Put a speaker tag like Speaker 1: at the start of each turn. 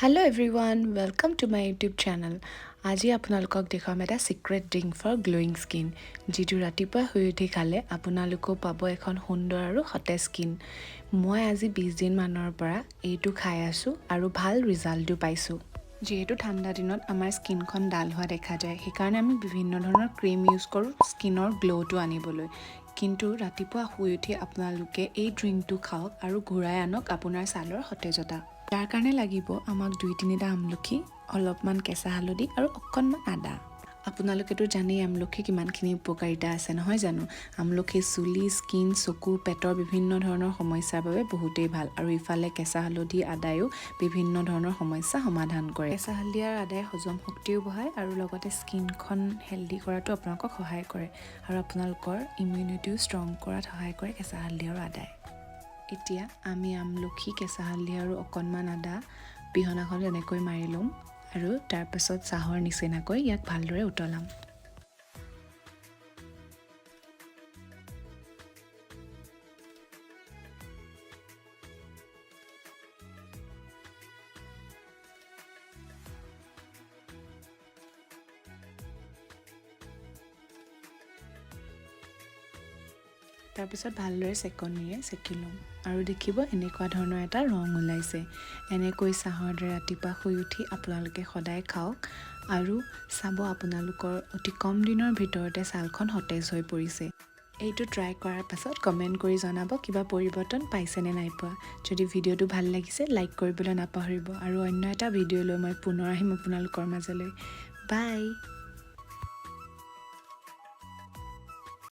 Speaker 1: Hello everyone, welcome to my YouTube channel. আজি আপোনালোকক দেখাম এটা secret drink for glowing skin যিটো ৰাতিপুৱা শুই উঠি খালে আপোনালোকক পাব এখন সুন্দৰ আৰু সতেজ স্কিন। মই আজি 20 দিন মানৰ পৰা এইটো খাই আছো আৰু ভাল ৰিজাল্টটো পাইছো। যেহেতু ঠাণ্ডা দিনত আমাৰ স্কিনখন ডাল হোৱা দেখা যায়, সেইকাৰণে আমি বিভিন্ন ধৰণৰ ক্ৰীম ইউজ কৰোঁ স্কিনৰ গ্লোটো আনিবলৈ। কিন্তু ৰাতিপুৱা শুই উঠি আপোনালোকে এই ড্ৰিংকটো খাওক আৰু ঘূৰাই আনক আপোনাৰ ছালৰ সতেজতা। তাৰ কাৰণে লাগিব আমাক 2-3টা আমলখি, অলপমান কেঁচা হালধি আৰু অকণমান আদা। আপোনালোকেতো জানেই আমলখি কিমানখিনি উপকাৰিতা আছে নহয় জানো। আমলখি চুলি, স্কিন, চকু, পেটৰ বিভিন্ন ধৰণৰ সমস্যাৰ বাবে বহুতেই ভাল আৰু ইফালে কেঁচা হালধি আদায়ো বিভিন্ন ধৰণৰ সমস্যা সমাধান কৰে। কেঁচা হালধি আৰু আদায়ে হজম শক্তিও বঢ়ায় আৰু লগতে স্কিনখন হেল্ডি কৰাটো আপোনালোকক সহায় কৰে আৰু আপোনালোকৰ ইমিউনিটিও ষ্ট্ৰং কৰাত সহায় কৰে কেঁচা হালধি আৰু আদায়। এতিয়া আমি আমলখি, কেঁচা হালধি আৰু অকণমান আদা পিহনাখন এনেকৈ মাৰি ল'ম আৰু তাৰপাছত চাহৰ নিচিনাকৈ ইয়াক ভালদৰে উতলাম। তাৰপিছত ভালদৰে চেকনিৰে চেকি ল'ম আৰু দেখিব এনেকুৱা ধৰণৰ এটা ৰং ওলাইছে। এনেকৈ চাহৰ দৰে ৰাতিপুৱা শুই উঠি আপোনালোকে সদায় খাওক আৰু চাব আপোনালোকৰ অতি কম দিনৰ ভিতৰতে ছালখন সতেজ হৈ পৰিছে। এইটো ট্ৰাই কৰাৰ পাছত কমেণ্ট কৰি জনাব কিবা পৰিৱৰ্তন পাইছেনে নাই পোৱা। যদি ভিডিঅ'টো ভাল লাগিছে লাইক কৰিবলৈ নাপাহৰিব আৰু অন্য এটা ভিডিঅ' লৈ মই পুনৰ আহিম আপোনালোকৰ মাজলৈ। বাই।